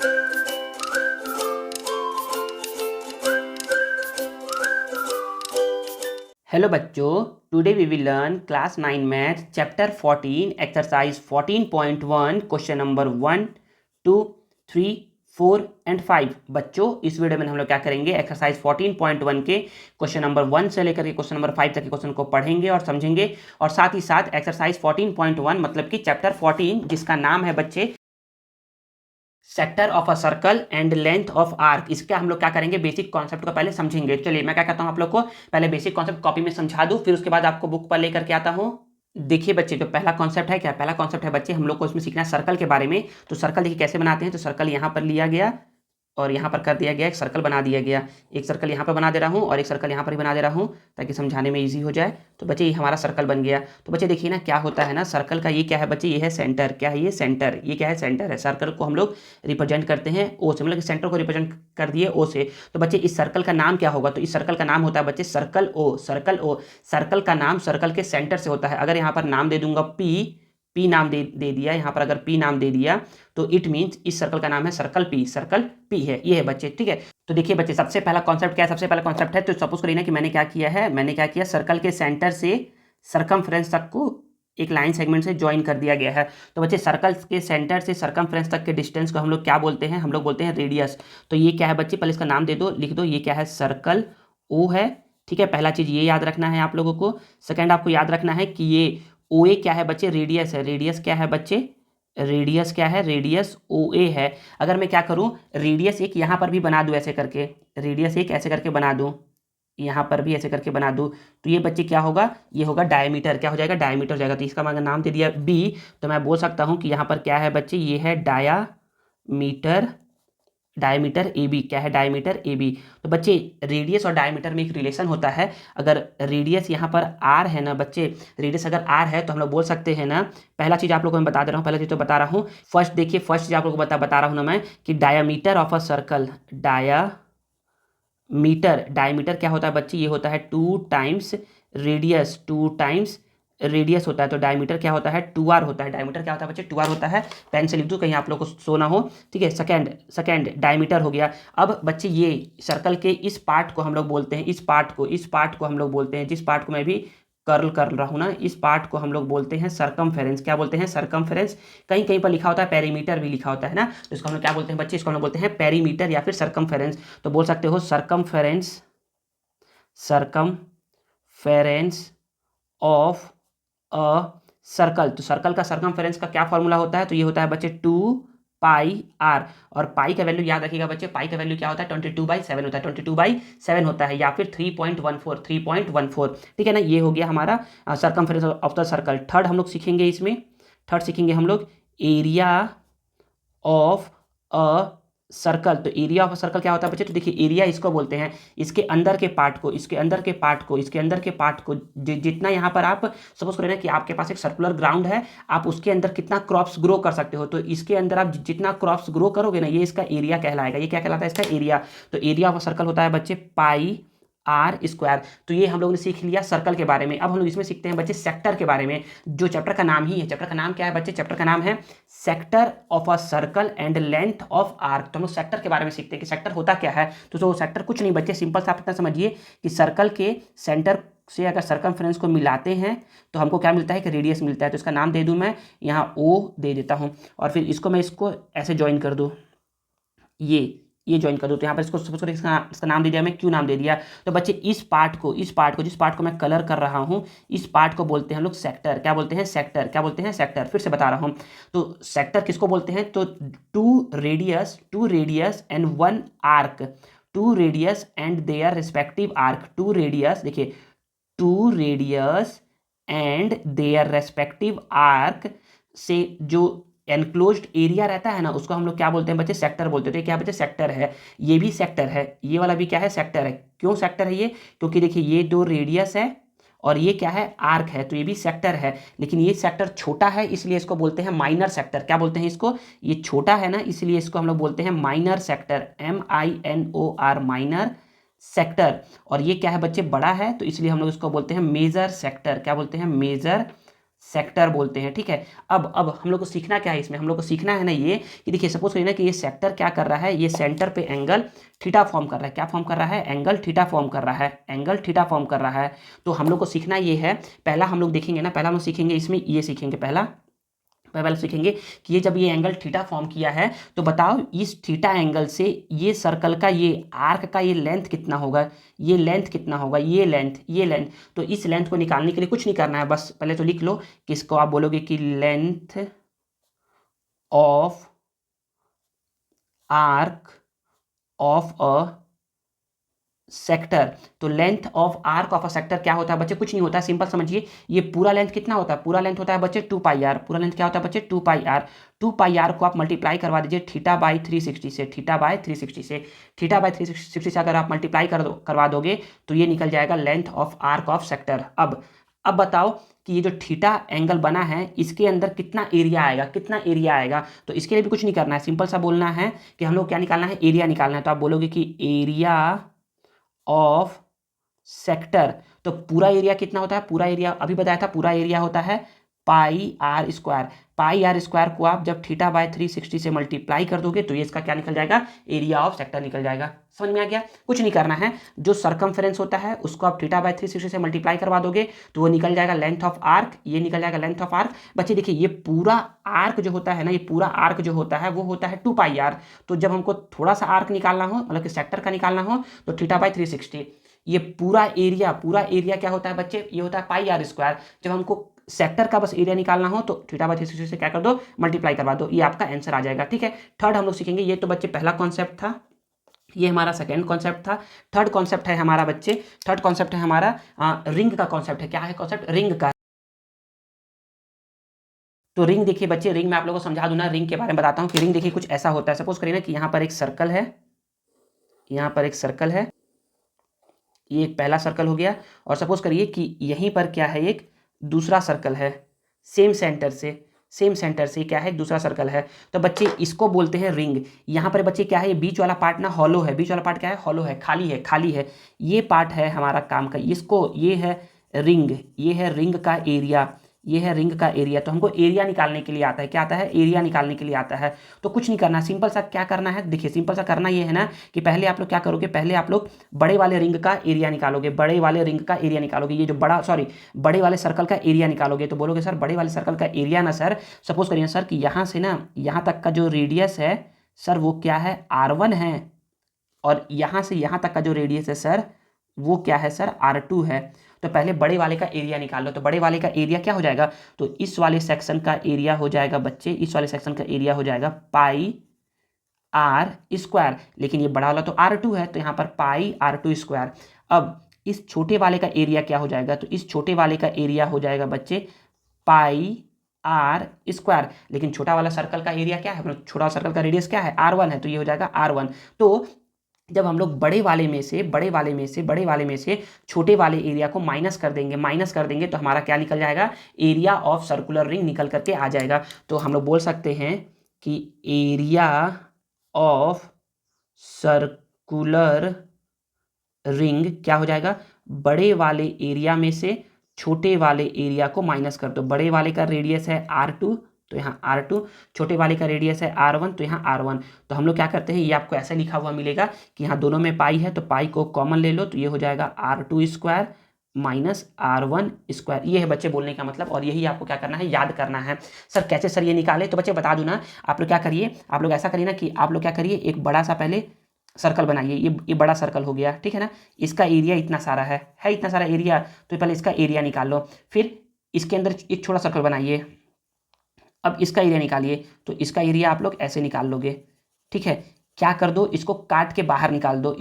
Hello बच्चों, today we will learn class 9 math chapter 14 exercise 14.1 question number 1, 2, 3, 4 and 5। बच्चों, इस video में हम लोग क्या करेंगे, एक्सरसाइज 14.1 के क्वेश्चन नंबर 1 से लेकर के क्वेश्चन नंबर 5 तक के क्वेश्चन को पढ़ेंगे और समझेंगे, और साथ ही साथ एक्सरसाइज 14.1 मतलब कि चैप्टर 14 जिसका नाम है बच्चे sector of a circle and length of arc, इसका हम लोग क्या करेंगे, बेसिक कॉन्सेप्ट को पहले समझेंगे। चलिए मैं क्या कहता हूँ आप लोग को पहले बेसिक कॉन्सेप्ट कॉपी में समझा दूं, फिर उसके बाद आपको बुक पर लेकर के आता हूँ। देखिए बच्चे, जो पहला कॉन्सेप्ट है, क्या पहला कॉन्सेप्ट है बच्चे, हम लोग को इसमें सीखना है सर्कल के बारे में। तो सर्कल देखिए कैसे बनाते हैं, तो सर्कल यहाँ पर लिया गया और यहाँ पर कर दिया गया, एक सर्कल बना दिया गया। एक सर्कल यहाँ पर बना दे रहा हूँ और एक सर्कल यहाँ पर भी बना दे रहा हूँ ताकि समझाने में इजी हो जाए। तो बच्चे ये हमारा सर्कल बन गया। तो बच्चे देखिए ना क्या होता है ना, सर्कल का ये क्या है बच्चे, ये है सेंटर। क्या है ये, सेंटर। ये क्या है, सेंटर है। सर्कल को हम लोग रिप्रेजेंट करते हैं ओ से, मतलब कि सेंटर को रिप्रेजेंट कर दिए ओ से। तो बच्चे इस सर्कल का नाम क्या होगा, तो इस सर्कल का नाम होता है बच्चे circle O. Circle O, circle का नाम सर्कल के सेंटर से होता है। अगर यहाँ पर नाम दे दूंगा पी नाम दे दिया, यहाँ पर अगर पी नाम दे दिया तो इट मीन्स इस सर्कल का नाम है सर्कल पी। सर्कल पी है, ये है बच्चे, ठीक है। तो देखिए बच्चे, सबसे पहला कॉन्सेप्ट क्या है, सबसे पहला कॉन्सेप्ट है, तो सपोज करिए ना कि मैंने क्या किया है, मैंने क्या किया, सर्कल के सेंटर से सरकमफ्रेंस तक को एक लाइन सेगमेंट से ज्वाइन कर दिया गया है। तो बच्चे सर्कल के सेंटर से सरकमफ्रेंस तक के डिस्टेंस को हम लोग क्या बोलते हैं, हम लोग बोलते हैं रेडियस। तो ये क्या है बच्चे, पहले इसका नाम दे दो, लिख दो, ये क्या है, सर्कल ओ है, ठीक है। पहला चीज ये याद रखना है आप लोगों को। सेकंड आपको याद रखना है कि ये ओ ए क्या है बच्चे, रेडियस है। रेडियस क्या है बच्चे, रेडियस क्या है, रेडियस ओ ए है। अगर मैं क्या करूं, रेडियस एक यहाँ पर भी बना दूं ऐसे करके, रेडियस एक ऐसे करके बना दूं, यहाँ पर भी ऐसे करके बना दूं, तो ये बच्चे क्या होगा, ये होगा डायमीटर। क्या हो जाएगा, डायमीटर हो जाएगा। तो इसका मैंने नाम दे दिया बी, तो मैं बोल सकता हूँ कि यहाँ पर क्या है बच्चे, ये है डायामीटर। डायमीटर ए बी क्या है, डायमीटर ए बी। तो बच्चे रेडियस और डायमीटर में एक रिलेशन होता है। अगर रेडियस यहाँ पर आर है ना बच्चे, रेडियस अगर आर है तो हम लोग बोल सकते हैं ना, पहला चीज़ आप लोगों को मैं बता दे रहा हूँ, पहला चीज़ तो बता रहा हूँ। फर्स्ट देखिए, फर्स्ट चीज़ आप लोगों को बता रहा हूँ ना मैं, कि diameter of a circle, diameter क्या होता है बच्चे, ये होता है 2 टाइम्स रेडियस, 2 टाइम्स रेडियस होता है। तो डायमीटर क्या होता है, 2r होता है। डायमीटर क्या होता है बच्चे, 2r होता है। पेन से लिख दो कहीं आप लोग को सो ना हो, ठीक है। सेकंड डायमीटर हो गया। अब बच्चे ये सर्कल के इस पार्ट को हम लोग बोलते हैं, इस पार्ट को हम लोग बोलते हैं, जिस पार्ट को मैं भी कर्ल कर रहा हूँ ना, इस पार्ट को हम लोग बोलते हैं सरकमफेरेंस। क्या बोलते हैं, सरकमफेरेंस। कहीं कहीं पर लिखा होता है पेरीमीटर भी लिखा होता है ना, तो इसको हम लोग क्या बोलते हैं बच्चे, इसको हम लोग बोलते हैं पेरीमीटर या फिर सरकमफेरेंस। तो बोल सकते हो circumference, circumference of a circle. तो सर्कल का सरकमफेरेंस का क्या फॉर्मूला होता है, तो ये होता है बच्चे 2πr। और पाई का वैल्यू याद रखिएगा बच्चे, पाई का वैल्यू क्या होता है, 22/7 होता है, 22/7 होता है, या फिर 3.14, ठीक है ना। ये हो गया हमारा circumference of the circle. Third हम लोग सीखेंगे इसमें, थर्ड सीखेंगे हम लोग एरिया ऑफ अ सर्कल। तो एरिया ऑफ अ सर्कल क्या होता है बच्चे, तो देखिए एरिया इसको बोलते हैं, इसके अंदर के पार्ट को, इसके अंदर के पार्ट को, इसके अंदर के पार्ट को, जितना यहाँ पर आप सपोज करें ना कि आपके पास एक सर्कुलर ग्राउंड है, आप उसके अंदर कितना क्रॉप्स ग्रो कर सकते हो, तो इसके अंदर आप जितना क्रॉप्स ग्रो करोगे ना, ये इसका एरिया कहलाएगा। ये क्या कहलाता है, इसका एरिया। तो एरिया ऑफ अ सर्कल होता है बच्चे पाई आर स्क्वायर। तो ये हम लोगों ने सीख लिया सर्कल के बारे में। अब हम लोग इसमें सीखते हैं बच्चे सेक्टर के बारे में, जो चैप्टर का नाम ही है। चैप्टर का नाम क्या है बच्चे, चैप्टर का नाम है sector of a circle and length of arc. तो हम लोग सेक्टर के बारे में सीखते हैं कि सेक्टर होता क्या है। तो जो सेक्टर कुछ नहीं बच्चे, सिंपल सा आप इतना समझिए कि सर्कल के सेंटर से अगर सरकमफ्रेंस को मिलाते हैं तो हमको क्या मिलता है, कि रेडियस मिलता है। तो इसका नाम दे दूं मैं, यहाँ ओ दे देता हूँ, और फिर इसको मैं इसको ऐसे ज्वाइन कर दूँ, ये ज्वाइन कर दो। तो यहाँ पर इसको सपोज करो इसका नाम दे दिया मैं, क्यू नाम दे दिया। तो बच्चे इस पार्ट को जिस पार्ट को मैं कलर कर रहा हूँ, इस पार्ट को बोलते हैं हम लोग सेक्टर। क्या बोलते हैं, सेक्टर। क्या बोलते हैं, सेक्टर। फिर से बता रहा हूँ, तो सेक्टर किसको बोलते हैं, तो two radius and 1 arc, 2 radius and their respective arc. 2 radius, देखिए 2 radius and their respective arc से जो एनक्लोज्ड एरिया रहता है ना, उसको हम लोग क्या बोलते हैं बच्चे, सेक्टर बोलते हैं। तो ये क्या बच्चे, सेक्टर है। ये भी सेक्टर है, ये वाला भी क्या है, सेक्टर है। क्यों सेक्टर है ये, क्योंकि देखिए ये 2 रेडियस है और ये क्या है, आर्क है, तो ये भी सेक्टर है। लेकिन ये सेक्टर छोटा है, इसलिए इसको बोलते हैं माइनर सेक्टर। क्या बोलते हैं इसको, ये छोटा है ना, इसलिए इसको हम लोग बोलते हैं minor sector, MINOR, minor sector. और ये क्या है बच्चे, बड़ा है, तो इसलिए हम लोग इसको बोलते हैं मेजर सेक्टर। क्या बोलते हैं, मेजर सेक्टर बोलते हैं, ठीक है। अब हम लोग को सीखना क्या है इसमें, हम लोग को सीखना है ना ये कि देखिए सपोज करिए ना कि ये सेक्टर क्या कर रहा है, ये सेंटर पे एंगल थीटा फॉर्म कर रहा है। क्या फॉर्म कर रहा है? एंगल थीटा फॉर्म कर रहा है, एंगल थीटा फॉर्म कर रहा है। तो हम लोग को सीखना ये है, पहला हम लोग देखेंगे ना, पहला हम लोग सीखेंगे इसमें ये सीखेंगे, पहले सीखेंगे कि ये जब ये एंगल थीटा फॉर्म किया है तो बताओ इस थीटा एंगल से ये सर्कल का, ये आर्क का ये लेंथ कितना होगा, ये लेंथ कितना होगा, ये लेंथ। तो इस लेंथ को निकालने के लिए कुछ नहीं करना है, बस पहले तो लिख लो कि इसको आप बोलोगे कि length of arc of a sector. तो length of arc of a sector क्या होता है बच्चे? कुछ नहीं होता है, सिंपल समझिए। ये पूरा लेंथ कितना होता है? पूरा लेंथ होता है बच्चे 2 पाई आर। पूरा लेंथ क्या होता है बच्चे? 2 पाई आर। 2 पाई आर को आप मल्टीप्लाई करवा दीजिए थीटा बाई 360 से, थीटा बाई 360 से, थीटा बाई 360 से अगर आप मल्टीप्लाई करवा दोगे तो ये निकल जाएगा length of arc of sector. अब बताओ कि ये जो थीटा एंगल बना है इसके अंदर कितना एरिया आएगा, कितना एरिया आएगा? तो इसके लिए भी कुछ नहीं करना है, सिंपल सा बोलना है कि हम लोग क्या निकालना है? एरिया निकालना है। तो आप बोलोगे कि एरिया ऑफ सेक्टर। तो पूरा एरिया कितना होता है? पूरा एरिया अभी बताया था, पूरा एरिया होता है pi r square. Pi r square को आप जब थीटा बाय 360 से मल्टीप्लाई कर दोगे तो ये इसका क्या निकल जाएगा? एरिया ऑफ सेक्टर निकल जाएगा। समझ में आ गया? कुछ नहीं करना है, जो सर्कमफेरेंस होता है उसको आप थीटा बाय 360 से मल्टीप्लाई करवा दोगे तो वो निकल जाएगा लेंथ ऑफ आर्क, ये निकल जाएगा लेंथ ऑफ आर्क। बच्चे देखिए ये पूरा आर्क जो होता है ना, ये पूरा आर्क जो होता है वो होता है 2 पाई आर। तो जब हमको थोड़ा सा आर्क निकालना हो, मतलब कि सेक्टर का निकालना हो, तो थीटा बाय 360। ये पूरा एरिया क्या होता है बच्चे? ये होता है पाई आर स्क्वायर। जब हमको सेक्टर का बस एरिया निकालना हो तो थीटा बाय 360 से क्या कर दो? मल्टीप्लाई करवा दो, ये आपका आंसर आ जाएगा, ठीक है। थर्ड हम लोग सीखेंगे, ये तो बच्चे पहला कॉन्सेप्ट था, ये हमारा सेकेंड कॉन्सेप्ट था। थर्ड कॉन्सेप्ट है हमारा बच्चे, थर्ड कॉन्सेप्ट है हमारा रिंग का कॉन्सेप्ट है। क्या है कॉन्सेप्ट? रिंग का। तो रिंग देखिए बच्चे, रिंग में आप लोगों को समझा दूं ना, रिंग के बारे में बताता हूँ कि रिंग देखिए कुछ ऐसा होता है। सपोज करिए ना कि यहाँ पर एक सर्कल है, यहाँ पर एक सर्कल है, ये एक पहला सर्कल हो गया। और सपोज करिए कि यहीं पर क्या है? एक दूसरा सर्कल है, सेम सेंटर से क्या है? दूसरा सर्कल है। तो बच्चे इसको बोलते हैं रिंग। यहाँ पर बच्चे क्या है? ये बीच वाला पार्ट ना हॉलो है, बीच वाला पार्ट क्या है? हॉलो है, खाली है। ये पार्ट है हमारा काम का, इसको ये है रिंग, ये है रिंग का एरिया, ये है रिंग का एरिया। तो हमको एरिया निकालने के लिए आता है, क्या आता है? एरिया निकालने के लिए आता है। तो कुछ नहीं करना, सिंपल सा क्या करना है, देखिए सिंपल सा करना ये है ना कि पहले आप लोग क्या करोगे? पहले आप लोग बड़े वाले रिंग का एरिया निकालोगे, बड़े वाले रिंग का एरिया निकालोगे, ये जो बड़े वाले सर्कल का एरिया निकालोगे। तो बोलोगे सर बड़े वाले सर्कल का एरिया ना सर, सपोज करिए सर कि यहाँ से ना यहाँ तक का जो रेडियस है सर वो क्या है? R1 है। और यहाँ से यहाँ तक का जो रेडियस है सर वो क्या है सर? R2 है। तो पहले बड़े वाले का एरिया निकाल लो। तो बड़े वाले का एरिया क्या हो जाएगा? तो इस वाले सेक्शन का एरिया हो जाएगा बच्चे, इस वाले सेक्शन का एरिया हो जाएगा पाई आर स्क्वायर। लेकिन ये बड़ा वाला तो R2 है, तो यहाँ पर पाई R2 स्क्वायर। अब इस छोटे वाले का एरिया क्या हो जाएगा? तो इस छोटे वाले का एरिया हो जाएगा बच्चे पाई आर स्क्वायर। लेकिन छोटा वाला सर्कल का एरिया क्या है? मतलब छोटा सर्कल का रेडियस क्या है? R1 है, तो ये हो जाएगा R1। तो जब हम लोग बड़े वाले में से छोटे वाले एरिया को माइनस कर देंगे तो हमारा क्या निकल जाएगा? एरिया ऑफ सर्कुलर रिंग निकल करके आ जाएगा। तो हम लोग बोल सकते हैं कि एरिया ऑफ सर्कुलर रिंग क्या हो जाएगा? बड़े वाले एरिया में से छोटे वाले एरिया को माइनस कर दो। बड़े वाले का रेडियस है R2, तो यहाँ R2, छोटे वाले का रेडियस है R1, तो यहाँ R1। तो हम लोग क्या करते हैं, ये आपको ऐसे लिखा हुआ मिलेगा कि यहाँ दोनों में पाई है तो पाई को कॉमन ले लो, तो ये हो जाएगा R2 square minus R1 square. ये है बच्चे बोलने का मतलब, और यही आपको क्या करना है? याद करना है। सर कैसे सर ये निकाले? तो बच्चे बता दूँ ना, आप लोग क्या करिए, आप लोग ऐसा करिए ना कि आप लोग क्या करिए, एक बड़ा सा पहले सर्कल बनाइए। ये बड़ा सर्कल हो गया, ठीक है ना। इसका एरिया इतना सारा है इतना सारा एरिया। तो पहले इसका एरिया निकाल लो, फिर इसके अंदर एक छोटा सर्कल बनाइए। अब इसका एरिया निकालिए, तो इसका एरिया आप लोग ऐसे निकाल लोगे, ठीक है। क्या कर दो, इसको काट के बाहर निकाल दो,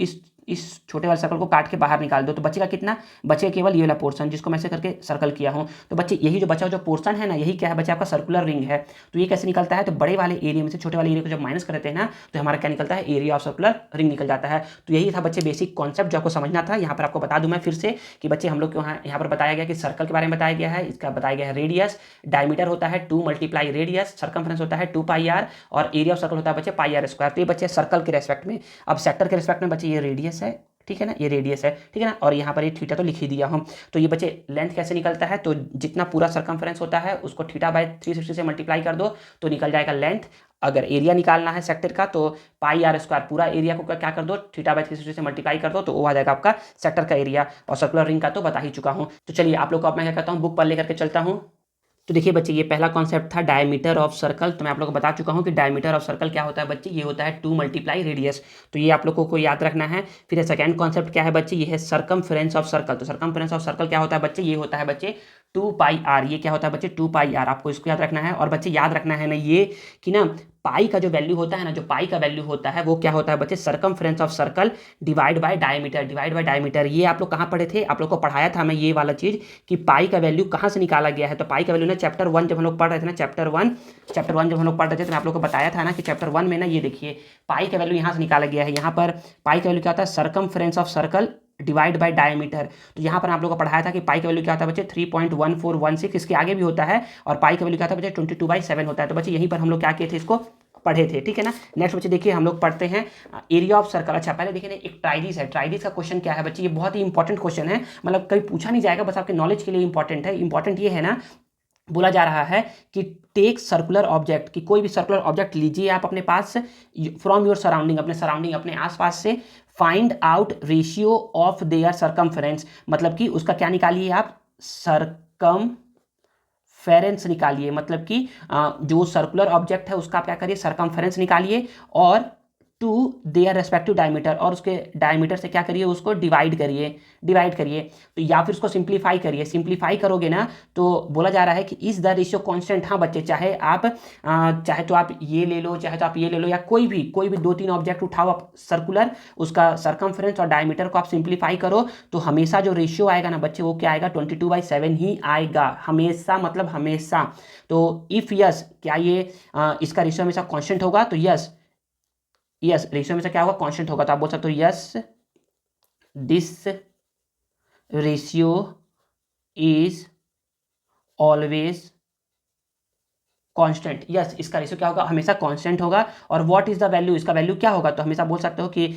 इस छोटे वाले सर्कल को काट के बाहर निकाल दो। तो बचेगा कितना? बचेगा केवल ये वाला पोर्शन जिसको मैं ऐसे करके सर्कल किया हूँ। तो बच्चे यही जो बचा जो पोर्शन है ना, यही क्या है बच्चे? आपका सर्कुलर रिंग है। तो ये कैसे निकलता है? तो बड़े वाले एरिया में से छोटे वाले एरिया को जब माइनस कर देते हैं ना, तो हमारा क्या निकलता है? एरिया ऑफ सर्कुलर रिंग निकल जाता है। तो यही था बच्चे बेसिक कॉन्सेप्ट जो आपको समझना था। यहाँ पर आपको बता दूं मैं फिर से कि बच्चे हम लोग को यहाँ पर बताया गया कि सर्कल के बारे में बताया गया है, इसका बताया गया है रेडियस, डायमीटर होता है 2 मल्टीप्लाई रेडियस, सर्कमफ्रेंस होता है 2 पाई आर, और एरिया ऑफ सर्कल होता है बच्चे पाई आर स्क्वायर। तो ये बच्चे सर्कल के रेस्पेक्ट में। अब सेक्टर के रेस्पेक्ट में बच्चे ये रेडियस है, ठीक है ना, ये रेडियस है, ठीक है ना, और यहाँ पर ये थीटा तो लिख ही दिया हम। तो ये बच्चे लेंथ कैसे निकलता है, तो जितना पूरा सर्कमफेरेंस होता है उसको थीटा बाय 360 से मल्टीप्लाई कर दो तो निकल जाएगा लेंथ। अगर एरिया निकालना है सेक्टर का तो पाई आर स्क्वायर, पूरा एरिया को क्या कर दो, थीटा बाय 360 से मल्टीप्लाई कर दो तो वो आ जाएगा आपका सेक्टर का एरिया। और सर्कुलर रिंग का तो बता ही चुका हूँ। तो चलिए आप लोग को अब मैं क्या करता हूँ, बुक पर लेकर के चलता हूँ। तो देखिए बच्चे, ये पहला कॉन्सेप्ट था डायमीटर ऑफ सर्कल। तो मैं आप लोग को बता चुका हूँ कि डायमीटर ऑफ सर्कल क्या होता है बच्चे, ये होता है 2 मल्टीप्लाई रेडियस। तो ये आप लोगों को याद रखना है। फिर सेकंड कॉन्सेप्ट क्या है बच्चे, ये है सर्कमफ्रेंस ऑफ सर्कल। तो सर्कमफ्रेंस ऑफ सर्कल क्या होता है बच्चे, ये होता है बच्चे 2 पाई आर। ये क्या होता है बच्चे, 2 पाई आर। आपको इसको याद रखना है। और बच्चे याद रखना है ना ये कि ना पाई का जो वैल्यू होता है ना, जो पाई का वैल्यू होता है वो क्या होता है बच्चे, circumference of circle divide by diameter, divide by diameter. ये आप लोग कहाँ पढ़े थे, आप लोग को पढ़ाया था मैं ये वाला चीज़ कि पाई का वैल्यू कहाँ से निकाला गया है। तो पाई का वैल्यू ना चैप्टर 1 जब हम लोग पढ़ रहे थे ना, चैप्टर वन जब हम लोग पढ़ रहे थे तो मैं आप लोग को बताया था ना कि चैप्टर 1 में ना ये देखिए पाई का वैल्यू यहाँ से निकाला गया है। यहाँ पर पाई का वैल्यू क्या होता है, circumference of circle divide by diameter. तो यहाँ पर आप लोगों को पढ़ाया था कि पाई का वैल्यू क्या होता है बच्चे 3.1416। इसके आगे भी होता है। और पाई का वैल्यू क्या होता है बच्चे 22/7 होता है। तो बच्चे यहीं पर हम लोग क्या किए थे, इसको पढ़े थे, ठीक है ना। नेक्स्ट बच्चे देखिए हम लोग पढ़ते हैं एरिया ऑफ सर्कल। अच्छा पहले देखिए ना, एक ट्राइडिस है। ट्राइडिस का क्वेश्चन क्या है बच्चे, ये बहुत ही इंपॉर्टेंट क्वेश्चन है, मतलब कभी पूछा नहीं जाएगा, बस आपके नॉलेज के लिए इंपॉर्टेंट है। इंपॉर्टेंट ये है ना, बोला जा रहा है कि टेक सर्कुलर ऑब्जेक्ट, कि कोई भी सर्कुलर ऑब्जेक्ट लीजिए आप अपने पास फ्रॉम योर सराउंडिंग, अपने सराउंडिंग अपने आसपास से, find out ratio of their circumference. मतलब कि उसका क्या निकालिए आप, सर्कमफेरेंस निकालिए। मतलब कि जो सर्कुलर ऑब्जेक्ट है उसका आप क्या करिए, सर्कमफेरेंस निकालिए और टू देयर रेस्पेक्टिव डायमीटर, और उसके डायमीटर से क्या करिए, उसको डिवाइड करिए। तो या फिर उसको सिंप्लीफाई करिए। सिंप्लीफाई करोगे ना तो बोला जा रहा है कि इज द रेशियो कांस्टेंट। हाँ बच्चे, चाहे तो आप ये ले लो, चाहे तो आप ये ले लो, या कोई भी 2-3 ऑब्जेक्ट उठाओ आप सर्कुलर, उसका सर्कमफ्रेंस और डायमीटर को आप सिंप्लीफाई करो तो हमेशा जो रेशियो आएगा ना बच्चे वो क्या आएगा, 22/7 ही आएगा हमेशा, मतलब हमेशा। तो इफ यस, क्या ये इसका रेशियो हमेशा कांस्टेंट होगा, तो यस रेशियो हमेशा क्या होगा, कांस्टेंट होगा। तो आप बोल सकते हो yes this ratio is always constant. Yes, इसका रेशियो क्या होगा, हमेशा कांस्टेंट होगा। और व्हाट इज द वैल्यू, इसका वैल्यू क्या होगा, तो हमेशा बोल सकते हो कि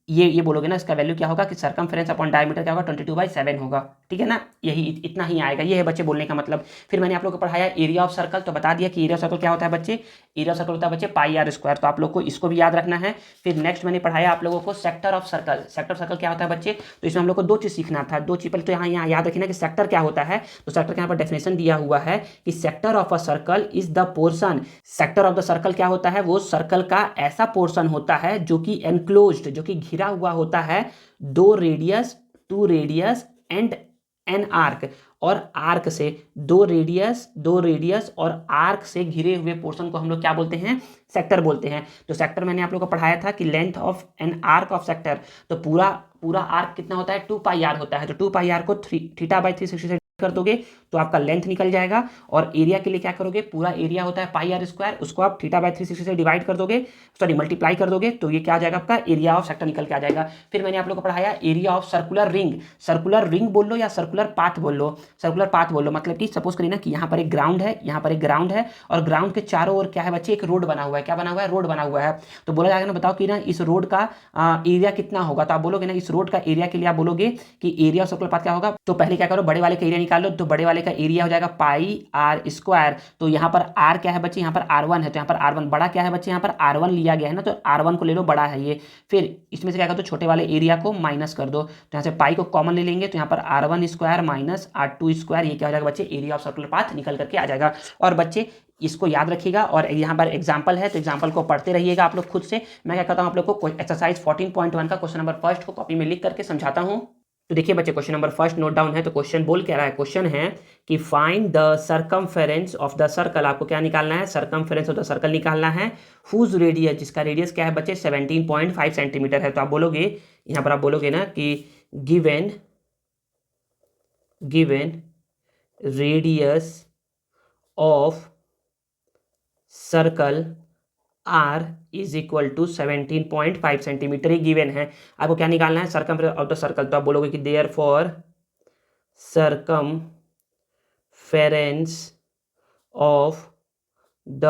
ये बोलोगे ना, इसका वैल्यू क्या होगा कि सर्कमफेरेंस अपॉन डायमीटर क्या होगा, 22/7 होगा, ठीक है ना। यही इतना ही आएगा, ये है बच्चे बोलने का मतलब। फिर मैंने आप लोग को पढ़ाया एरिया ऑफ सर्कल। तो बता दिया कि एरिया ऑफ सर्कल क्या होता है बच्चे, एरिया ऑफ सर्कल होता है बच्चे पाई आर स्क्वायर। तो आप लोग को इसको भी याद रखना है। फिर नेक्स्ट मैंने पढ़ाया आप लोगों को sector of circle. Sector of circle क्या होता है बच्चे, तो इसमें हम लोग को 2 चीज़ सीखना था। 2 चीज़, पहले तो यहाँ याद रखना कि सेक्टर क्या होता है। तो सेक्टर के यहाँ पर डेफिनेशन दिया हुआ है कि sector of a circle is the portion. Sector of the circle क्या होता है, वो सर्कल का ऐसा पोर्शन होता है जो कि एनक्लोज्ड, जो कि घिरा हुआ होता है 2 radius, 2 radius and an arc, और आर्क से 2 रेडियस और आर्क से घिरे हुए पोर्शन को हम लोग क्या बोलते हैं, सेक्टर बोलते हैं। तो सेक्टर मैंने आप लोग को पढ़ाया था कि length of an arc of sector. तो पूरा आर्क कितना होता है, 2 पाई आर होता है। तो 2 पाई आर को थीटा बाय 360 से कर दोगे तो आपका लेंथ निकल जाएगा। और एरिया के लिए क्या करोगे, पूरा एरिया होता है पाई आर स्क्वायर, उसको आप थीटा बाय 360 से डिवाइड कर दोगे, सॉरी मल्टीप्लाई कर दोगे, तो ये क्या आ जाएगा आपका एरिया ऑफ सेक्टर निकल के आ जाएगा। फिर मैंने आप लोग को पढ़ाया area of circular ring. Circular ring बोल लो या सर्कुलर पाथ बोल लो, सर्कुलर पाथ बोल लो। मतलब कि सपोज करिए ना कि यहाँ पर एक ग्राउंड है, यहाँ पर एक ग्राउंड है, और ग्राउंड के चारों ओर क्या है बच्चे, एक रोड बना हुआ है। क्या बना हुआ है, रोड बना हुआ है। तो बोला जाएगा ना, बताओ कि ना इस रोड का एरिया कितना होगा। तो आप बोलोगे ना इस रोड का एरिया के लिए आप बोलोगे कि एरिया ऑफ सर्कुलर पाथ क्या होगा। तो पहले क्या करो, बड़े वाले का एरिया निकाल लो। तो बड़े वाले का एरिया हो जाएगा पाई आर स्क्वायर। तो यहाँ पर आर क्या है बच्चे, यहाँ पर R1 है, तो यहाँ पर R1 बड़ा क्या है बच्चे, यहाँ पर R1 लिया गया है ना, तो R1 को ले लो, बड़ा है ये। फिर इसमें से क्या कर दो, छोटे वाले एरिया को माइनस कर दो। तो यहाँ से पाई को कॉमन ले लेंगे, तो यहाँ पर R1 square minus R2 square, ये क्या हो जाएगा बच्चे, एरिया ऑफ सर्कुलर पाथ निकल करके आ जाएगा। और बच्चे इसको याद रखिएगा। और यहाँ पर एग्जाम्पल है तो एग्जाम्पल को पढ़ते रहिएगा आप लोग खुद से। मैं क्या करता हूँ आप लोग को एक्सरसाइज 14.1 का क्वेश्चन नंबर फर्स्ट को कॉपी में लिख करके समझाता हूँ। तो देखिए बच्चे, question number first note down है। तो क्वेश्चन बोल क्या रहा है, क्वेश्चन है कि find the circumference of the circle. आपको क्या निकालना है, सर्कमफेरेंस ऑफ द सर्कल निकालना है। हुज रेडियस, जिसका रेडियस क्या है बच्चे, 17.5 सेंटीमीटर है। तो आप बोलोगे, यहाँ पर आप बोलोगे ना कि given radius of circle R is equal to 17.5 centimetre, ही गिवन है। आपको क्या निकालना है, सर्कमफेरेंस ऑफ द सर्कल। तो आप बोलोगे कि therefore circumference of the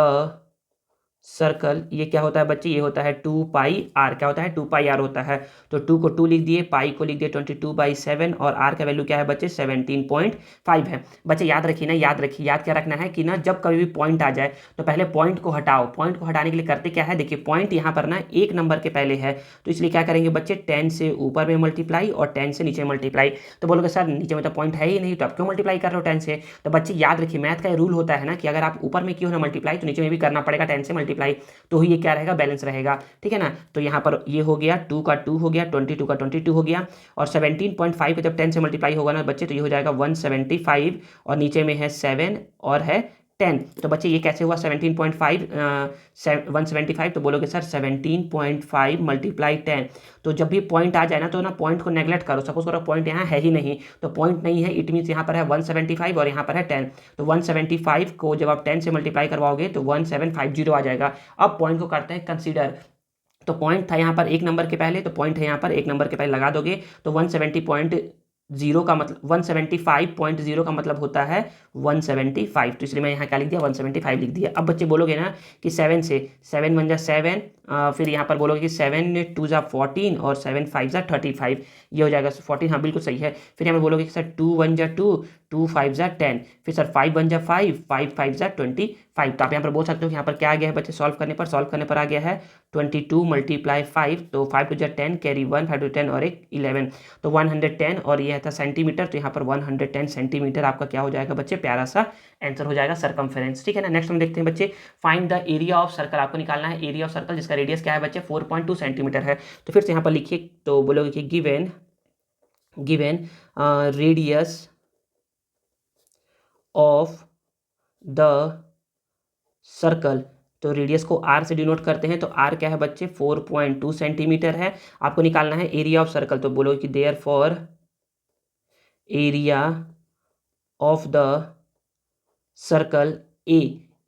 circle, ये क्या होता है बच्चे, ये होता है 2πr, क्या होता है 2πr होता है। तो 2 को 2 लिख दिए, पाई को लिख दिए 22/7 और r का वैल्यू क्या है बच्चे 17.5 है। बच्चे याद रखिए ना, याद रखिए, याद क्या रखना है कि ना जब कभी भी पॉइंट आ जाए तो पहले पॉइंट को हटाओ। पॉइंट को हटाने के लिए करते क्या है, देखिए पॉइंट यहाँ पर ना एक नंबर के पहले है, तो इसलिए क्या करेंगे बच्चे 10 से ऊपर में मल्टीप्लाई और 10 से नीचे मल्टीप्लाई। तो बोलोगे सर नीचे में तो पॉइंट है ही नहीं, तो आप क्यों मल्टीप्लाई कर रहे हो 10 से। तो बच्चे याद रखिए, मैथ का रूल होता है ना कि अगर आप ऊपर में किए हो ना मल्टीप्लाई, तो नीचे में भी करना पड़ेगा 10 से मल्टीप्लाई, तो ही ये क्या रहेगा, बैलेंस रहेगा, ठीक है ना। तो यहाँ पर ये हो गया 2 का 2 हो गया, 22 का 22 हो गया, और 17.5 का जब 10 से मल्टीप्लाई होगा ना बच्चे, तो ये हो जाएगा 175, और नीचे में है 7 और है 10। तो बच्चे ये कैसे हुआ 17.5 175, तो बोलोगे सर 17.5 मल्टीप्लाई 10। तो जब भी पॉइंट आ जाए ना, तो ना पॉइंट को नेगलेक्ट करो। सपोज करो पॉइंट यहाँ है ही नहीं, तो पॉइंट नहीं है, इट मीन्स यहाँ पर है 175 और यहाँ पर है 10। तो 175 को जब आप 10 से मल्टीप्लाई करवाओगे तो 1750 आ जाएगा। अब पॉइंट को करते हैं कंसीडर। तो पॉइंट था यहाँ पर एक नंबर के पहले, तो पॉइंट है यहाँ पर एक नंबर के पहले लगा दोगे, तो 170.0 का मतलब 175.0 का मतलब होता है 175। तो इसलिए मैं यहाँ क्या लिख दिया 175 लिख दिया। अब बच्चे बोलोगे ना कि 7 से 7 1 जा 7, फिर यहाँ पर बोलोगे कि 7 2 जा 14 और 7 5 जा 35, ये हो जाएगा 14। हाँ बिल्कुल सही है। फिर यहाँ पर बोलोगे कि सर 2 1 जा 2, 2 5 जा 10, फिर सर 5 1 जा 5, 5 5 जा 25। तो आप यहाँ पर बोल सकते हो कि यहाँ पर क्या आ गया है बच्चे, सॉल्व करने पर आ गया है 22 मल्टीप्लाई 5, तो 5 टू जा 10, कैरी 1, 5 टू 10 और एक 11, तो 110, और ये था सेंटीमीटर, तो यहाँ पर 110 सेंटीमीटर आपका क्या हो जाएगा बच्चे, प्यारा सा आंसर हो जाएगा सर्कमफेरेंस, ठीक है ना। नेक्स्ट हम देखते हैं बच्चे, find the area of circle. आपको निकालना है एरिया ऑफ सर्कल जिसका रेडियस क्या है बच्चे 4.2 सेंटीमीटर है। तो फिर से यहाँ पर लिखिए, तो बोलोगे कि given radius of the circle, तो रेडियस को r से डिनोट करते हैं, तो r क्या है बच्चे 4.2 सेंटीमीटर है। आपको निकालना है एरिया ऑफ सर्कल, तो बोलोगे कि therefore area of the circle A,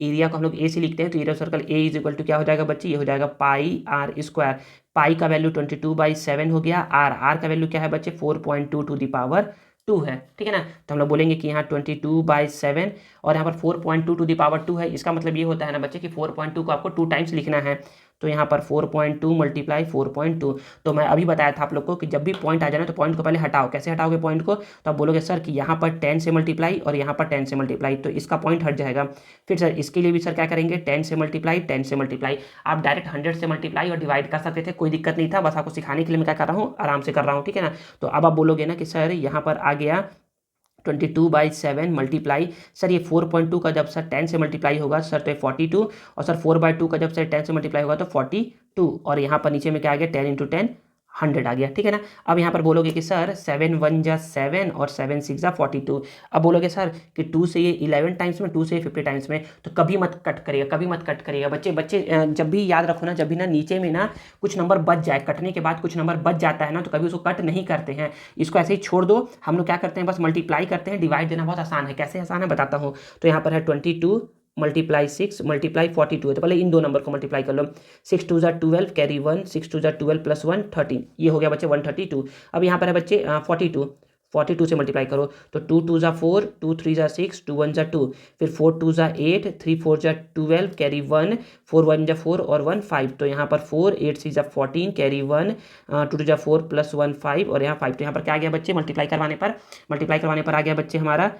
area को हम लोग ए से लिखते हैं, तो area of circle A is equal to क्या हो जाएगा बच्चे, ये हो जाएगा पाई आर स्क्वायर। पाई का वैल्यू 22/7 हो गया, आर का वैल्यू क्या है बच्चे 4.2 टू द पावर 2 है, ठीक है ना। तो हम लोग बोलेंगे कि यहाँ 22/7 और यहाँ पर 4.2 टू द पावर 2 है। इसका मतलब ये होता है ना बच्चे कि 4.2 को आपको 2 टाइम्स लिखना है, तो यहाँ पर 4.2 मल्टीप्लाई 4.2। तो मैं अभी बताया था आप लोग को कि जब भी पॉइंट आ जाए ना, तो पॉइंट को पहले हटाओ। कैसे हटाओगे पॉइंट को, तो आप बोलोगे सर कि यहाँ पर 10 से मल्टीप्लाई और यहाँ पर 10 से मल्टीप्लाई, तो इसका पॉइंट हट जाएगा। फिर सर इसके लिए भी सर क्या करेंगे 10 से मल्टीप्लाई 10 से मल्टीप्लाई। आप डायरेक्ट 100 से मल्टीप्लाई और डिवाइड कर सकते थे, कोई दिक्कत नहीं था, बस आपको सिखाने के लिए मैं क्या कर रहा हूँ, आराम से कर रहा हूँ, ठीक है ना। तो अब आप बोलोगे ना कि सर यहाँ पर आ गया 22/7 मल्टीप्लाई, सर ये 4.2 का जब सर 10 से मल्टीप्लाई होगा सर तो 42, और सर 4/2 का जब सर 10 से मल्टीप्लाई होगा तो 42, और यहाँ पर नीचे में क्या आ गया 10 × 10 100 आ गया, ठीक है ना। अब यहाँ पर बोलोगे कि सर 7 1 जा 7 और 7 6 जा 42। अब बोलोगे सर कि 2 से ये 11 टाइम्स में, 2 से 50 टाइम्स में, तो कभी मत कट करिएगा, कभी मत कट करिएगा बच्चे जब भी याद रखो ना, जब भी ना नीचे में ना कुछ नंबर बच जाए, कटने के बाद कुछ नंबर बच जाता है ना, तो कभी उसको कट नहीं करते हैं, इसको ऐसे ही छोड़ दो। हम लोग क्या करते हैं बस मल्टीप्लाई करते हैं, डिवाइड देना बहुत आसान है। कैसे आसान है बताता हूँ। तो यहाँ पर है 22 मल्टीप्लाई 6 मल्टीप्लाई 42 है, तो पहले इन दो नंबर को मल्टीप्लाई कर लो। 6 2 जा 12 कैरी 1, 6 2 जा 12 प्लस 1 13, ये हो गया बच्चे 132। अब यहाँ पर है बच्चे 42 से मल्टीप्लाई करो, तो 2 2 जा 4, 2 3 जा 6, 2 1 जा 2, फिर 4 2 जा 8, 3 4 जा 12 कैरी 1, 4 1 जा 4 और 1 5, तो यहाँ पर 4 8 6 जा 14 कैरी 1, 2 2 जा 4 प्लस 1 5 और यहाँ 5, तो यहाँ पर क्या आ गया बच्चे मल्टीप्लाई करवाने पर आ गया बच्चे हमारा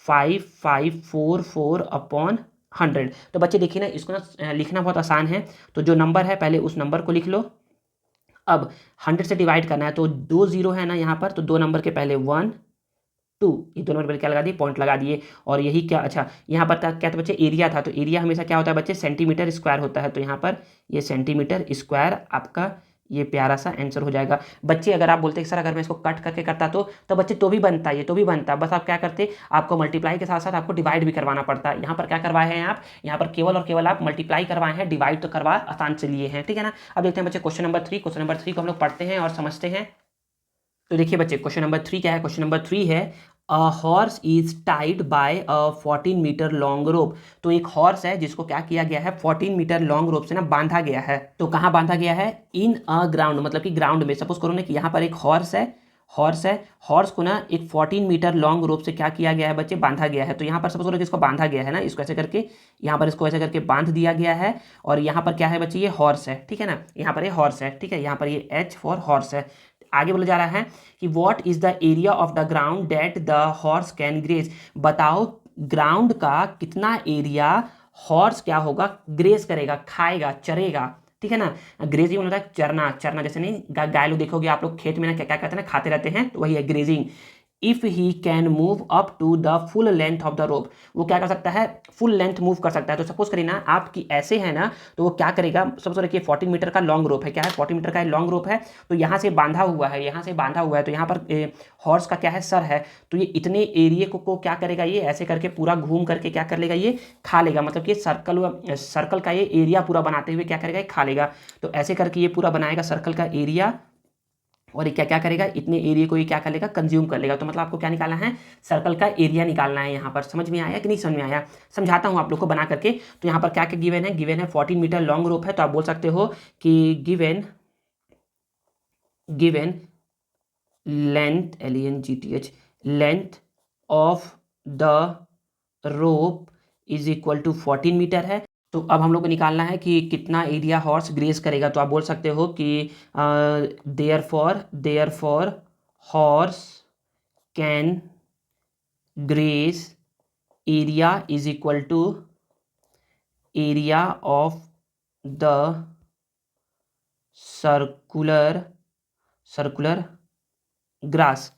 5544 अपॉन 100। तो बच्चे देखिए ना, इसको ना लिखना बहुत आसान है। तो जो नंबर है पहले उस नंबर को लिख लो। अब 100 से डिवाइड करना है, तो 2 0 है ना यहाँ पर, तो 2 नंबर के पहले 1 2, ये दोनों नंबर क्या लगा दिए, पॉइंट लगा दिए। और यही क्या, अच्छा यहाँ पर क्या था बच्चे एरिया था, तो एरिया हमेशा क्या होता है बच्चे सेंटीमीटर स्क्वायर होता है, तो यहाँ पर ये सेंटीमीटर स्क्वायर आपका ये प्यारा सा आंसर हो जाएगा। बच्चे अगर आप बोलते हैं सर अगर मैं इसको कट करके करता तो बच्चे तो भी बनता है, ये तो भी बनता है, बस आप क्या करते आपको मल्टीप्लाई के साथ साथ आपको डिवाइड भी करवाना पड़ता है। यहाँ पर क्या करवाए हैं आप, यहाँ पर केवल और केवल आप मल्टीप्लाई करवाए हैं, डिवाइड तो करवा आसान से लिए हैं, ठीक है ना। अब देखते हैं बच्चे क्वेश्चन नंबर 3। क्वेश्चन नंबर 3 को हम लोग पढ़ते हैं और समझते हैं। तो देखिए बच्चे क्वेश्चन नंबर 3 क्या है, क्वेश्चन नंबर 3 है a horse is tied by a 14 metre long rope. तो एक हॉर्स है जिसको क्या किया गया है 14 मीटर लॉन्ग रोप से ना बांधा गया है। तो कहाँ बांधा गया है, इन अ ग्राउंड, मतलब कि ग्राउंड में। सपोज करो ना कि यहाँ पर एक हॉर्स है हॉर्स है, हॉर्स को ना एक 14 मीटर लॉन्ग रोप से क्या किया गया है बच्चे, बांधा गया है। तो यहाँ पर सपोज करो कि इसको बांधा गया है ना, इसको ऐसे करके यहाँ पर इसको ऐसे करके बांध दिया गया है। और यहाँ पर क्या है बच्चे, ये हॉर्स है, ठीक है ना, यहाँ पर ये हॉर्स है, ठीक है, यहाँ पर ये H फॉर हॉर्स है। आगे बोला जा रहा है कि what is the area of the ground that the horse can graze. बताओ ग्राउंड का कितना एरिया हॉर्स क्या होगा, ग्रेज करेगा, खाएगा, चरेगा, ठीक है ना। ग्रेजिंग होता है चरना, चरना जैसे नहीं गाय लोग देखोगे आप लोग खेत में ना क्या क्या करते हैं ना, खाते रहते हैं, तो वही है grazing. If he can move up to the full length of the rope, वो क्या कर सकता है, फुल लेंथ मूव कर सकता है। तो सपोज करिए ना आपकी ऐसे है ना, तो वो क्या करेगा, सपोज रखिए 14 मीटर का लॉन्ग रोप है, क्या है 14 मीटर का लॉन्ग रोप है, तो यहाँ से बांधा हुआ है, यहाँ से बांधा हुआ है, तो यहाँ पर हॉर्स का क्या है, सर है, तो ये इतने एरिए को क्या करेगा, ये ऐसे करके पूरा घूम करके क्या कर लेगा, ये खा लेगा। मतलब कि सर्कल का ये एरिया पूरा बनाते हुए क्या करेगा, ये खा लेगा। तो ऐसे करके ये पूरा बनाएगा सर्कल का एरिया, और ये क्या क्या करेगा, इतने एरिया को ये क्या कर लेगा, कंज्यूम कर लेगा। तो मतलब आपको क्या निकालना है, सर्कल का एरिया निकालना है। यहाँ पर समझ में आया कि नहीं समझ में आया, समझाता हूँ आप लोग को बना करके। तो यहाँ पर क्या क्या गिवन है, गिवन है 14 मीटर लॉन्ग रोप है, तो आप बोल सकते हो कि given length LENGTH length of the rope is equal to 14 metre है। तो अब हम लोग को निकालना है कि कितना एरिया हॉर्स ग्रेज करेगा। तो आप बोल सकते हो कि therefore horse can graze area is equal to area of the circular grass,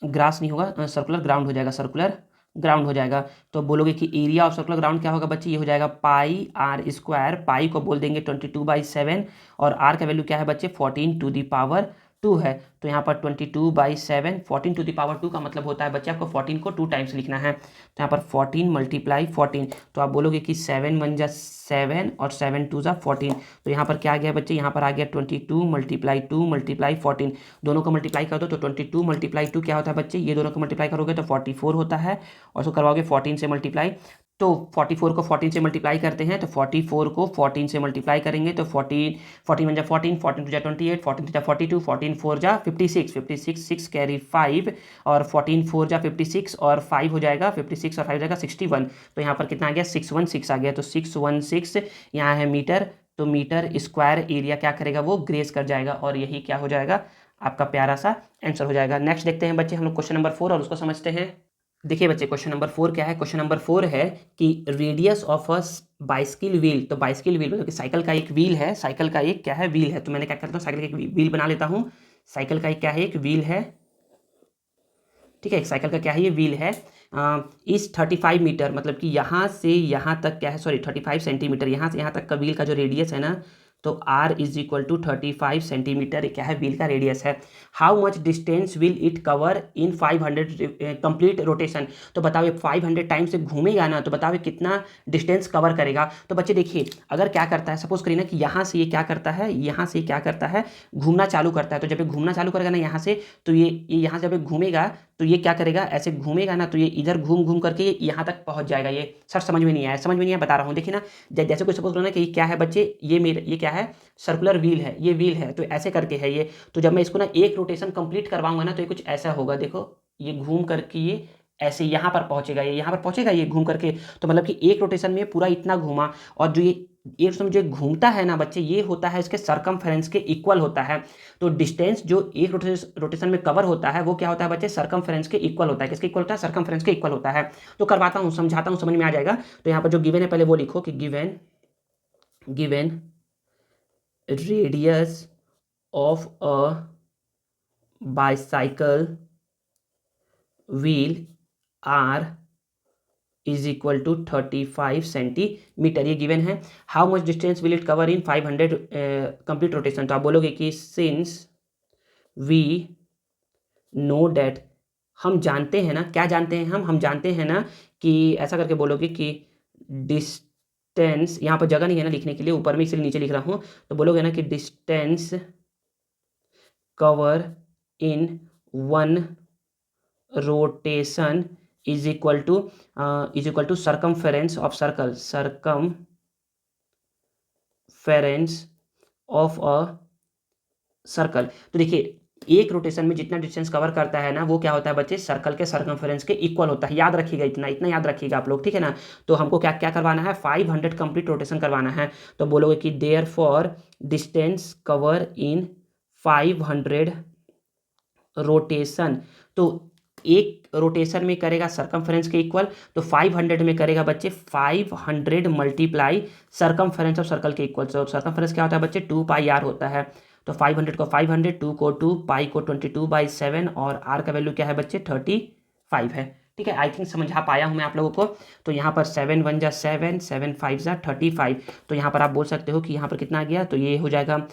grass नहीं होगा, सर्कुलर ग्राउंड हो जाएगा, सर्कुलर ग्राउंड हो जाएगा। तो बोलोगे कि एरिया ऑफ सर्कुलर ग्राउंड क्या होगा बच्चे, ये हो जाएगा पाई आर स्क्वायर, पाई को बोल देंगे 22/7, और आर का वैल्यू क्या है बच्चे 14 टू दी पावर 2 है। तो यहाँ पर 22/7, 14 टू दी पावर 2 का मतलब होता है बच्चे आपको 14 को 2 टाइम्स लिखना है। तो यहाँ पर 14 × 14, तो आप बोलोगे कि 7 1 जा 7 और 7 2 जा 14। तो यहाँ पर क्या आ गया बच्चे, यहाँ पर आ गया 22 × 2 × 14, दोनों को मल्टीप्लाई कर दो तो 22 × 2 क्या होता है बच्चे, ये दोनों को मल्टीप्लाई करोगे तो 44 होता है, और उसको करवाओगे 14 से मल्टीप्लाई। तो 44 को 14 से मल्टीप्लाई करते हैं, तो 44 को 14 से मल्टीप्लाई करेंगे तो 14 14 1 जा 14, 14 2 जा 28, 14 3 जा 42, 14 4 जा 56, 56 6 कैरी 5, और 14 4 जा 56 और 5 हो जाएगा 56 और 5 हो जाएगा 61। तो यहाँ पर कितना आ गया 616 आ गया। तो 616 यहाँ है मीटर, तो मीटर स्क्वायर एरिया क्या करेगा, वो ग्रेज कर जाएगा, और यही क्या हो जाएगा, आपका प्यारा सा आंसर हो जाएगा। नेक्स्ट देखते हैं बच्चे हम लोग क्वेश्चन नंबर 4 और उसको समझते हैं। देखिए बच्चे क्वेश्चन नंबर 4 क्या है, क्वेश्चन नंबर 4 है कि radius of a bicycle wheel. तो बाइसिकल व्हील मतलब कि साइकिल का एक व्हील है, साइकिल का एक क्या है, व्हील है। तो मैंने क्या करता हूँ, साइकिल का एक व्हील बना लेता हूँ। साइकिल का एक क्या है, एक व्हील है, ठीक है, एक साइकिल का क्या है, ये व्हील है। इस 35 मीटर, मतलब कि यहाँ से यहाँ तक क्या है, सॉरी 35 सेंटीमीटर, यहाँ से यहाँ तक का व्हील का जो रेडियस है ना, तो R is equal to 35 centimetre क्या है, व्हील का रेडियस है। How much distance will it cover in 500 complete rotation. तो बताओ ये 500 टाइम से घूमेगा ना, तो बताओ ये कितना डिस्टेंस कवर करेगा। तो बच्चे देखिए अगर क्या करता है, सपोज करिए ना कि यहाँ से ये क्या करता है, यहाँ से क्या करता है, घूमना चालू करता है। तो जब ये घूमना चालू करेगा ना यहाँ से, तो ये यहाँ से जब ये घूमेगा तो ये क्या करेगा, ऐसे घूमेगा ना, तो ये इधर घूम घूम करके ये यहाँ तक पहुँच जाएगा। ये सर समझ में नहीं आया, समझ में नहीं आया, बता रहा हूँ। देखिए ना जैसे कोई सपोज करो ना कि ये क्या है बच्चे, ये क्या है, सर्कुलर व्हील है, ये व्हील है, तो ऐसे करके है ये। तो जब मैं इसको ना एक रोटेशन कंप्लीट करवाऊंगा ना, तो ये कुछ ऐसा होगा, देखो ये घूम करके ये ऐसे यहाँ पर पहुँचेगा, ये यहाँ पर पहुँचेगा ये घूम करके। तो मतलब कि एक रोटेशन में पूरा इतना घूमा, और जो ये एक रोटेशन जो घूमता है ना बच्चे, ये होता है इसके सरकमफेरेंस के इक्वल होता है। तो डिस्टेंस जो एक रोटेशन में कवर होता है वो क्या होता है बच्चे, सरकमफेरेंस के इक्वल होता है। किसके इक्वल होता है, सरकमफेरेंस के इक्वल होता है। तो करवाता हूँ, समझाता हूँ, समझ में आ जाएगा। तो यहाँ पर जो गिवन है पहले वो लिखो कि given radius of a bicycle wheel R is equal to 35 centimetre, ये गिवन है। How much distance will it cover in 500 complete rotation. तो आप बोलोगे कि सिंस वी नो डैट, हम जानते हैं ना, क्या जानते हैं हम जानते हैं ना कि, ऐसा करके बोलोगे कि डिस्टेंस, यहाँ पर जगह नहीं है ना लिखने के लिए, ऊपर में इसलिए नीचे लिख रहा हूँ। तो बोलोगे ना कि distance cover in 1 rotation is equal to circumference of circle, circumference of a circle. तो देखिए एक रोटेशन में जितना डिस्टेंस कवर करता है ना वो क्या होता है बच्चे, सर्कल के सर्कमफेरेंस के इक्वल होता है। याद रखिएगा, इतना इतना याद रखिएगा आप लोग, ठीक है ना। तो हमको क्या क्या करवाना है, 500 कंप्लीट रोटेशन करवाना है। तो बोलोगे कि therefore distance cover in 500 rotation. तो एक रोटेशन में करेगा सर्कमफेरेंस के इक्वल, तो 500 में करेगा बच्चे 500 मल्टीप्लाई सर्कमफेरेंस ऑफ सर्कल के इक्वल। तो सर्कमफेरेंस क्या होता है बच्चे, 2πr होता है। तो 500 को 500, 2 को 2, पाई को 22/7 और r का वैल्यू क्या है बच्चे 35 है। ठीक है, आई थिंक समझा पाया हूँ मैं आप लोगों को। तो यहाँ पर 7 1 जा 7, 7 5 जा 35। तो यहाँ पर आप बोल सकते हो कि यहाँ पर कितना आ गया, तो ये हो जाएगा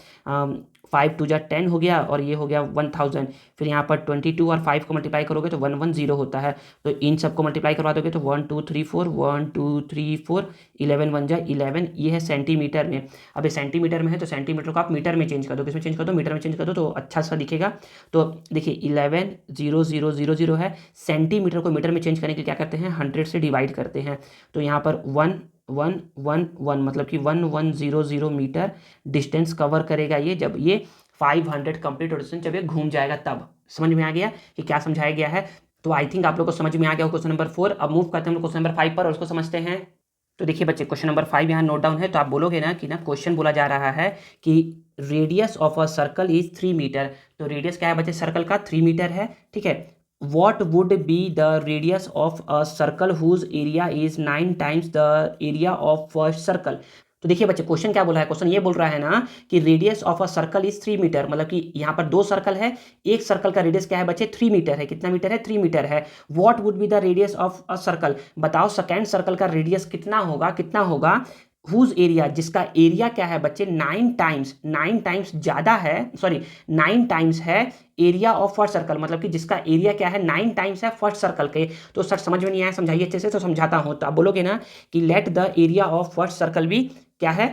5 2 जा 10 हो गया और ये हो गया 1000। फिर यहाँ पर 22 और 5 को मल्टीप्लाई करोगे तो 110 होता है। तो इन सबको मल्टीप्लाई करवा दोगे तो 1 2 3 4, 1 2 3 4, 11 1 जा 11। ये है सेंटीमीटर में। अब ये सेंटीमीटर में है तो सेंटीमीटर को आप मीटर में चेंज कर दो, किसमें चेंज कर दो, मीटर में चेंज कर दो, तो अच्छा सा दिखेगा। तो देखिए 11,0,0,0,0 है। सेंटीमीटर को मीटर में चेंज करने के लिए क्या करते हैं, 100 से डिवाइड करते हैं। तो यहाँ पर 1 1 1 1 मतलब कि 1100 मीटर डिस्टेंस कवर करेगा ये, जब ये 500 कंप्लीट रोटेशन जब ये घूम जाएगा तब। समझ में आ गया कि क्या समझाया गया है। तो आई थिंक आप लोग को समझ में आ गया क्वेश्चन नंबर 4। अब मूव करते हैं हम लोग क्वेश्चन नंबर 5 पर और उसको समझते हैं। तो देखिए बच्चे क्वेश्चन नंबर 5 यहाँ नोट डाउन है। तो आप बोलोगे ना कि ना क्वेश्चन बोला जा रहा है कि radius of a circle is 3 metre. तो रेडियस क्या है बच्चे सर्कल का, 3 मीटर है। ठीक है, what would be the radius of a circle whose area is 9 times the area of first circle। तो देखिए बच्चे क्वेश्चन क्या बोला है, क्वेश्चन ये बोल रहा है ना कि radius of a circle is 3 metre, मतलब कि यहाँ पर 2 सर्कल है, एक सर्कल का रेडियस क्या है बच्चे 3 मीटर है। कितना मीटर है, 3 मीटर है। What would be the radius of a circle, बताओ सेकेंड सर्कल का रेडियस कितना होगा, कितना होगा। हुज एरिया, जिसका एरिया क्या है बच्चे 9 टाइम्स ज़्यादा है, सॉरी 9 टाइम्स है एरिया ऑफ फर्स्ट सर्कल, मतलब कि जिसका एरिया क्या है 9 टाइम्स है फर्स्ट सर्कल के। तो सर समझ में नहीं आया, समझाइए अच्छे से। तो समझाता हूँ। तो आप बोलोगे ना कि let the area of first circle भी क्या है,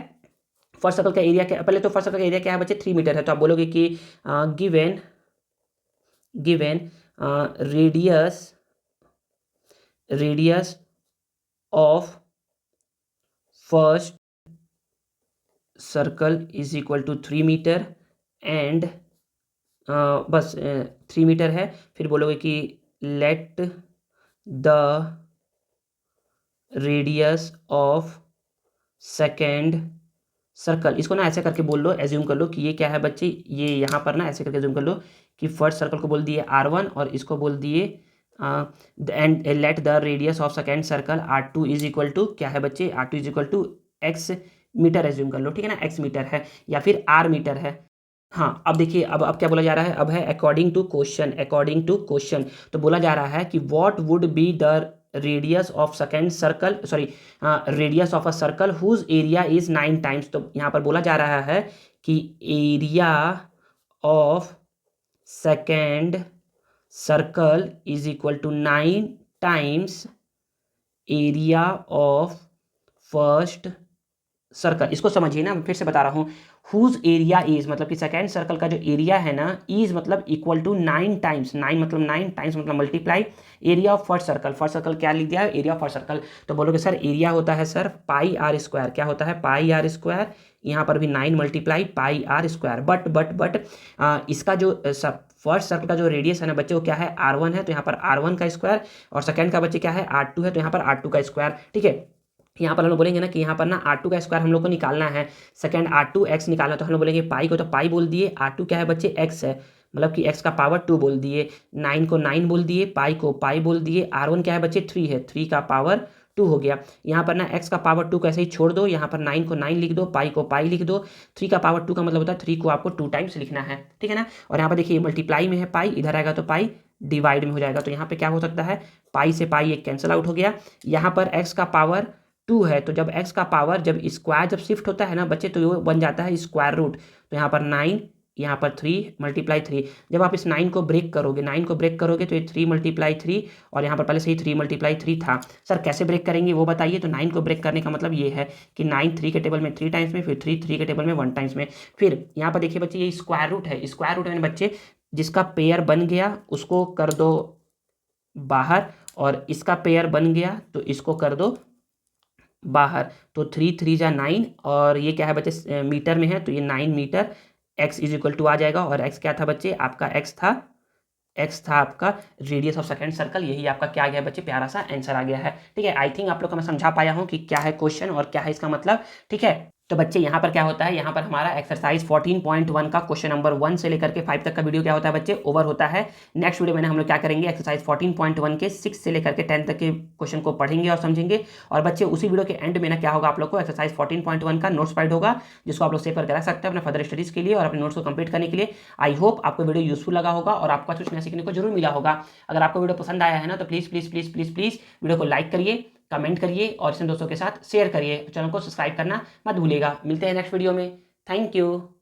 फर्स्ट सर्कल का एरिया क्या, पहले तो फर्स्ट सर्कल का एरिया क्या है बच्चे 3 मीटर है। तो आप बोलोगे कि given radius of first circle is equal to 3 metre and बस 3 मीटर है। फिर बोलोगे कि let the radius of second circle, इसको ना ऐसे करके बोल लो, एज्यूम कर लो कि ये क्या है बच्चे, ये यहाँ पर ना ऐसे करके एज्यूम कर लो कि फर्स्ट सर्कल को बोल दिए R1 और इसको बोल दिए and let the radius of second circle R2 is equal to क्या है बच्चे, R2 is equal to x metre assume कर लो, ठीक है ना, x मीटर है या फिर r मीटर है। हाँ, अब देखिए अब क्या बोला जा रहा है, अब है अकॉर्डिंग टू क्वेश्चन। तो बोला जा रहा है कि what would be the radius of second circle, sorry radius of a circle whose area is 9 times. तो यहाँ पर बोला जा रहा है कि area of second circle is equal to 9 times area of first circle. इसको समझिए ना, मैं फिर से बता रहा हूँ। हुज एरिया इज मतलब कि सेकेंड सर्कल का जो एरिया है ना, इज मतलब इक्वल टू 9 टाइम्स, 9 मतलब 9 टाइम्स मतलब multiply area of first circle. First circle क्या लिख दिया है, एरिया ऑफ फर्स्ट सर्कल। तो बोलोगे सर एरिया होता है सर पाई आर स्क्वायर, क्या होता है पाई आर स्क्वायर। यहाँ पर भी 9 multiply pi r square. But इसका जो फर्स्ट सर्कल का जो रेडियस है ना बच्चे वो क्या है R1 है, तो यहाँ पर R1 का स्क्वायर, और सेकेंड का बच्चे क्या है R2 है, तो यहाँ पर R2 का स्क्वायर। ठीक है, यहाँ पर हम लोग बोलेंगे ना कि यहाँ पर ना R2 का स्क्वायर हम लोग को निकालना है, सेकंड R2 x निकालना। तो हम लोग बोलेंगे पाई को, तो पाई बोल दिए, R2 क्या है बच्चे x है, मतलब कि x का पावर 2 बोल दिए, 9 को 9 बोल दिए, पाई को पाई बोल दिए, R1 क्या है बच्चे 3 है, 3 का पावर 2 हो गया। यहाँ पर ना x का पावर 2 को ऐसे ही छोड़ दो, यहाँ पर 9 को 9 लिख दो, पाई को पाई लिख दो। 3 का पावर 2 का मतलब होता है 3 को आपको 2 टाइम्स लिखना है, ठीक है ना। और यहाँ पर देखिए मल्टीप्लाई में है पाई, इधर आएगा तो पाई डिवाइड में हो जाएगा। तो यहाँ पे क्या हो सकता है, पाई से पाई एक कैंसिल आउट हो गया। यहाँ पर x का पावर 2 है, तो जब x का पावर जब स्क्वायर जब शिफ्ट होता है ना बच्चे तो वो बन जाता है स्क्वायर रूट। तो यहाँ पर 9, यहाँ पर 3 मल्टीप्लाई 3। जब आप इस 9 को ब्रेक करोगे तो ये 3 मल्टीप्लाई 3, और यहाँ पर पहले से ही 3 मल्टीप्लाई 3 था। सर कैसे ब्रेक करेंगे वो बताइए। तो 9 को ब्रेक करने का मतलब ये है कि 9 3 के टेबल में 3 टाइम्स में, फिर 3 3 के टेबल में 1 टाइम्स में। फिर यहाँ पर देखिए बच्चे ये स्क्वायर रूट है, स्क्वायर रूट है बच्चे जिसका पेयर बन गया उसको कर दो बाहर, और इसका पेयर बन गया तो इसको कर दो बाहर। तो 3 3 जा 9, और ये क्या है बच्चे मीटर में है तो ये 9 metre x is equal to आ जाएगा, और x क्या था बच्चे, आपका x था आपका रेडियस ऑफ सेकंड सर्कल। यही आपका क्या आ गया बच्चे, प्यारा सा आंसर आ गया है। ठीक है, आई थिंक आप लोग को मैं समझा पाया हूँ कि क्या है क्वेश्चन और क्या है इसका मतलब। ठीक है, तो बच्चे यहाँ पर क्या होता है, यहाँ पर हमारा एक्सरसाइज 14.1 का क्वेश्चन नंबर 1 से लेकर के 5 तक का वीडियो क्या होता है बच्चे, ओवर होता है। नेक्स्ट वीडियो में हम लोग क्या करेंगे, एक्सरसाइज 14.1 के 6 से लेकर के 10 तक के क्वेश्चन को पढ़ेंगे और समझेंगे। और बच्चे उसी वीडियो के एंड में ना क्या होगा, आप लोग को एक्सरसाइज 14.1 का नोट्स प्रोवाइड होगा, जिसको आप लोग सेव करके रख सकते हैं अपने फर्दर स्टडीज के लिए और अपने नोट्स को कंप्लीट करने के लिए। आई होप आपको वीडियो यूजफुल लगा होगा और आपको कुछ नया सीखने को जरूर मिला होगा। अगर आपको वीडियो पसंद आया है ना, तो please please please please please video को लाइक करिए, कमेंट करिए और अपने दोस्तों के साथ शेयर करिए। चैनल को सब्सक्राइब करना मत भूलिएगा। मिलते हैं नेक्स्ट वीडियो में। Thank you.